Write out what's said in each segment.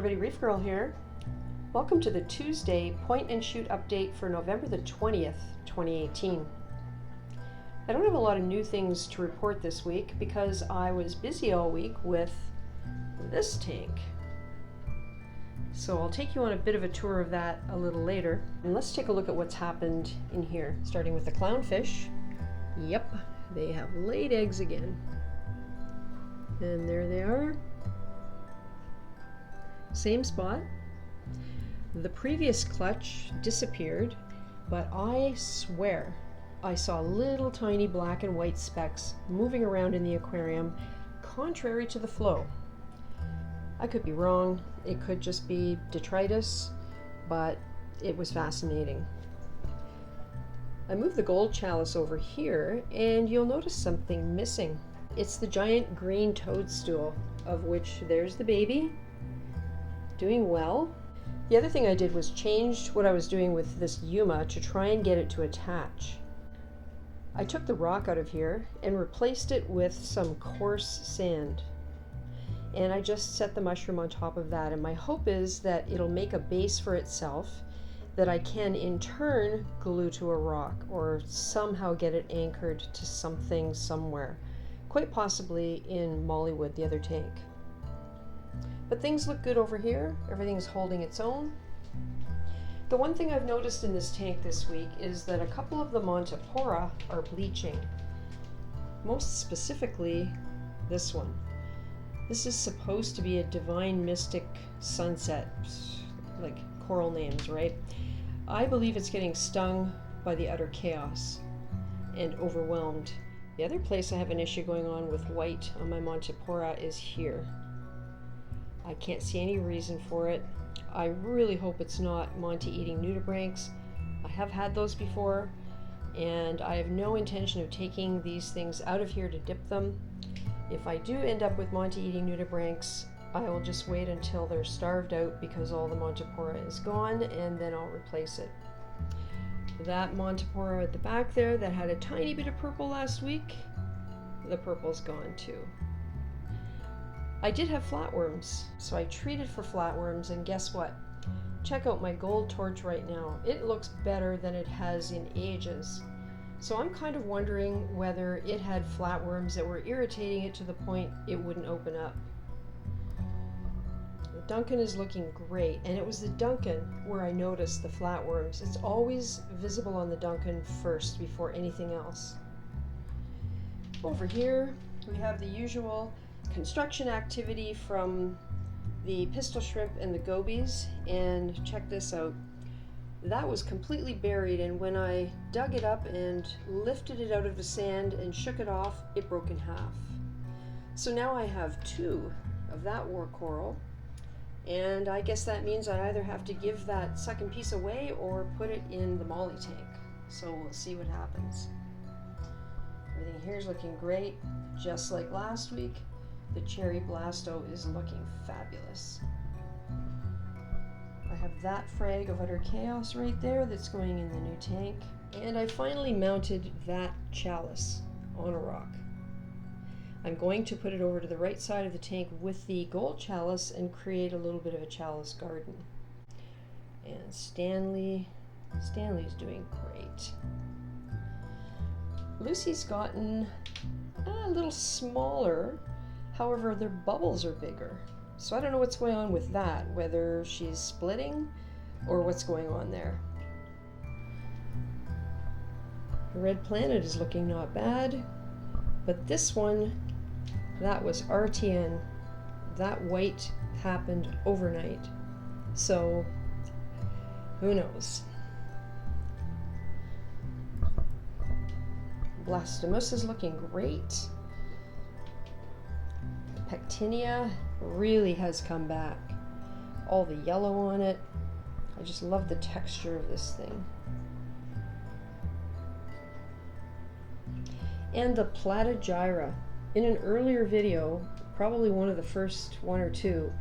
everybody, Reefgrrl here. Welcome to the Tuesday point and shoot update for November the 20th, 2018. I don't have a lot of new things to report this week because I was busy all week with this tank. So I'll take you on a bit of a tour of that a little later. And let's take a look at what's happened in here, starting with the clownfish. Yep, they have laid eggs again. And there they are. Same spot. The previous clutch disappeared, but I swear I saw little tiny black and white specks moving around in the aquarium, contrary to the flow. I could be wrong, it could just be detritus, but it was fascinating. I moved the gold chalice over here and you'll notice something missing. It's the giant green toadstool, of which there's the baby, doing well. The other thing I did was change what I was doing with this Yuma to try and get it to attach. I took the rock out of here and replaced it with some coarse sand. And I just set the mushroom on top of that, and my hope is that it'll make a base for itself that I can in turn glue to a rock or somehow get it anchored to something somewhere, quite possibly in Mollywood, the other tank. But things look good over here. Everything's holding its own. The one thing I've noticed in this tank this week is that a couple of the Montipora are bleaching. Most specifically, this one. This is supposed to be a divine mystic sunset, like coral names, right? I believe it's getting stung by the utter chaos and overwhelmed. The other place I have an issue going on with white on my Montipora is here. I can't see any reason for it. I really hope it's not Monty eating nudibranchs. I have had those before, and I have no intention of taking these things out of here to dip them. If I do end up with Monty eating nudibranchs, I will just wait until they're starved out because all the Montipora is gone, and then I'll replace it. That Montipora at the back there that had a tiny bit of purple last week, the purple's gone too. I did have flatworms, so I treated for flatworms, and guess what? Check out my gold torch right now. It looks better than it has in ages. So I'm kind of wondering whether it had flatworms that were irritating it to the point it wouldn't open up. The Duncan is looking great, and it was the Duncan where I noticed the flatworms. It's always visible on the Duncan first before anything else. Over here we have the usual construction activity from the pistol shrimp and the gobies, and check this out. That was completely buried, and when I dug it up and lifted it out of the sand and shook it off, it broke in half. So now I have two of that war coral, and I guess that means I either have to give that second piece away or put it in the Molly tank. So we'll see what happens. Everything here is looking great, just like last week. The cherry blasto is looking fabulous. I have that frag of utter chaos right there that's going in the new tank. And I finally mounted that chalice on a rock. I'm going to put it over to the right side of the tank with the gold chalice and create a little bit of a chalice garden. And Stanley's doing great. Lucy's gotten a little smaller. However, their bubbles are bigger. So I don't know what's going on with that, whether she's splitting or what's going on there. The red planet is looking not bad, but this one, that was RTN. That white happened overnight. So who knows? Blastomus is looking great. Pectinia really has come back. All the yellow on it. I just love the texture of this thing. And the Platygyra. In an earlier video, probably one of the first one or two,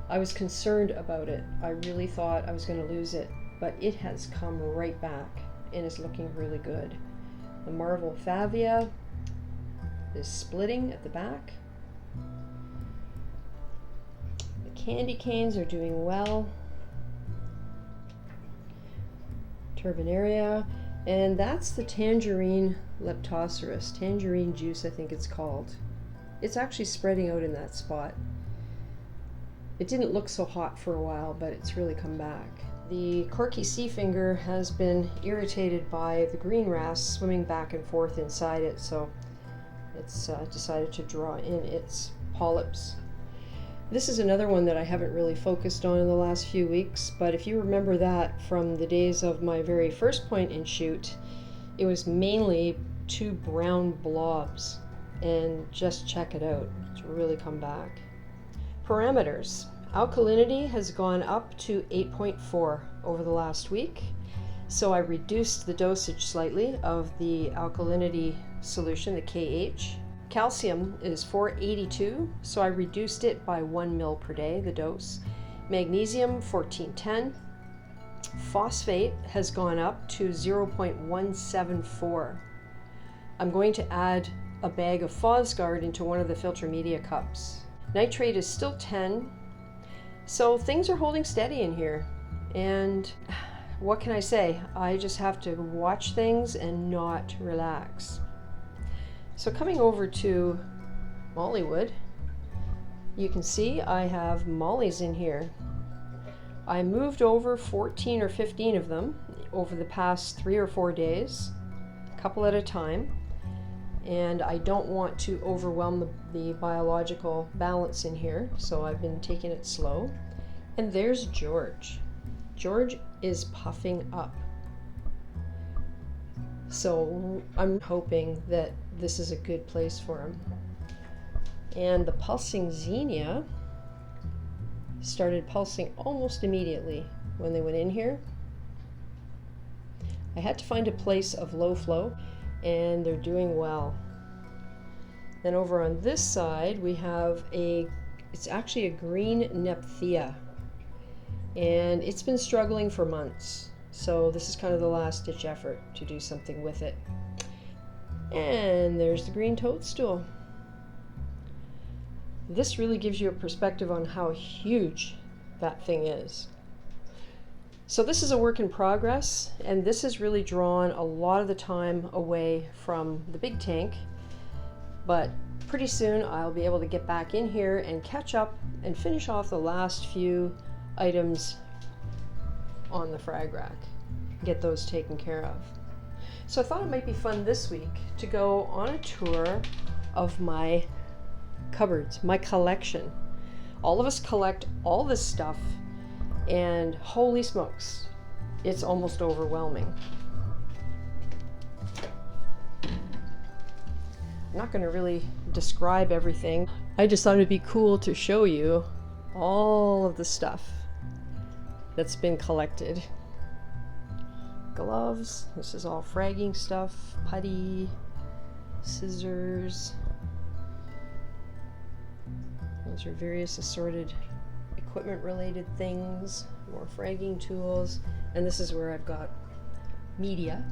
I was concerned about it. I really thought I was going to lose it, but it has come right back and is looking really good. The Marvel Favia is splitting at the back. candy canes are doing well. Turbinaria. And that's the tangerine leptocerus. Tangerine juice, I think it's called. It's actually spreading out in that spot. It didn't look so hot for a while, but it's really come back. The corky sea finger has been irritated by the green wrasse swimming back and forth inside it, so it's decided to draw in its polyps. This is another one that I haven't really focused on in the last few weeks, but if you remember that from the days of my very first point and shoot, it was mainly 2 brown blobs, and just check it out, it's really come back. Parameters. Alkalinity has gone up to 8.4 over the last week, so I reduced the dosage slightly of the alkalinity solution, the KH. Calcium is 482, so I reduced it by 1 ml per day, the dose. Magnesium 1410. Phosphate has gone up to 0.174. I'm going to add a bag of Phosguard into one of the filter media cups. Nitrate is still 10, so things are holding steady in here. And what can I say? I just have to watch things and not relax. So coming over to Mollywood, you can see I have mollies in here. I moved over 14 or 15 of them over the past 3 or 4 days, a couple at a time. And I don't want to overwhelm the biological balance in here, so I've been taking it slow. And there's George. George is puffing up. So I'm hoping that this is a good place for him. And the pulsing xenia started pulsing almost immediately when they went in here. I had to find a place of low flow, and they're doing well. Then over on this side we have it's actually a green Nephthia, and it's been struggling for months, so this is kind of the last ditch effort to do something with it. And there's the green toadstool. This really gives you a perspective on how huge that thing is. So this is a work in progress, and this has really drawn a lot of the time away from the big tank, but pretty soon I'll be able to get back in here and catch up and finish off the last few items on the frag rack, get those taken care of. So I thought it might be fun this week to go on a tour of my cupboards, my collection. All of us collect all this stuff, and holy smokes, it's almost overwhelming. I'm not going to really describe everything. I just thought it'd be cool to show you all of the stuff that's been collected. Gloves, this is all fragging stuff, putty, scissors. Those are various assorted equipment related things, more fragging tools, and this is where I've got media,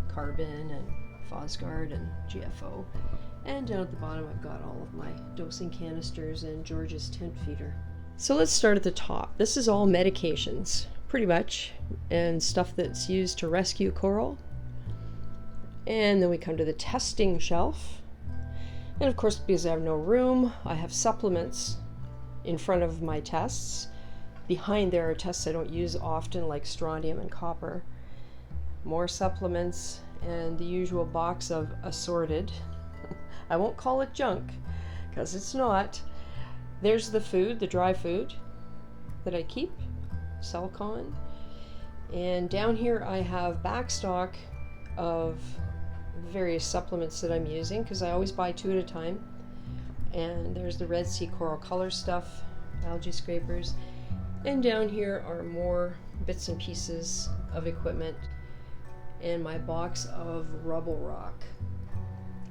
carbon and Phosguard and GFO, and down at the bottom I've got all of my dosing canisters and George's tent feeder. So let's start at the top. This is all medications, pretty much, and stuff that's used to rescue coral. And then we come to the testing shelf, and of course, because I have no room, I have supplements in front of my tests. Behind there are tests I don't use often, like strontium and copper. More supplements, and the usual box of assorted. I won't call it junk, because it's not. There's the food, the dry food that I keep, Celcon. And down here I have backstock of various supplements that I'm using, because I always buy 2 at a time. And there's the Red Sea Coral Color stuff, algae scrapers. And down here are more bits and pieces of equipment. And my box of rubble rock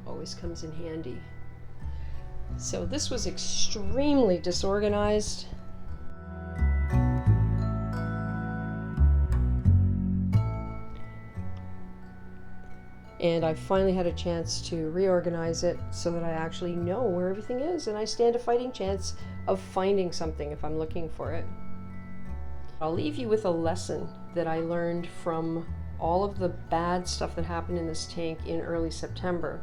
always comes in handy. So this was extremely disorganized. And I finally had a chance to reorganize it so that I actually know where everything is, and I stand a fighting chance of finding something if I'm looking for it. I'll leave you with a lesson that I learned from all of the bad stuff that happened in this tank in early September.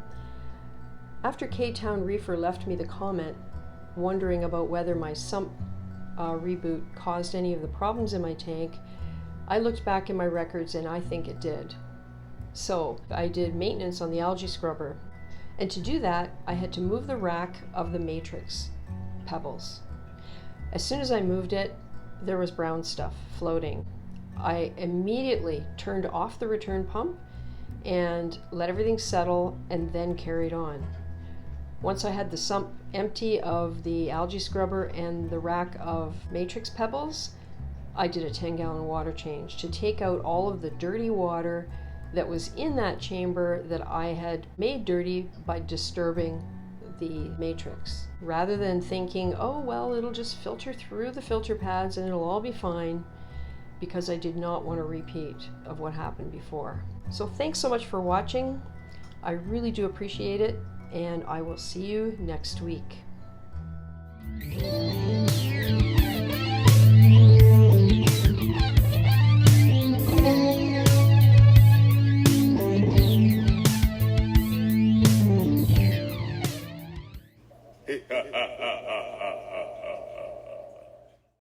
After K-Town Reefer left me the comment wondering about whether my sump reboot caused any of the problems in my tank, I looked back in my records and I think it did. So I did maintenance on the algae scrubber, and to do that I had to move the rack of the matrix pebbles. As soon as I moved it, there was brown stuff floating. I immediately turned off the return pump and let everything settle and then carried on. Once I had the sump empty of the algae scrubber and the rack of matrix pebbles, I did a 10-gallon water change to take out all of the dirty water that was in that chamber that I had made dirty by disturbing the matrix. Rather than thinking, oh well, it'll just filter through the filter pads and it'll all be fine, because I did not want a repeat of what happened before. So thanks so much for watching. I really do appreciate it, and I will see you next week.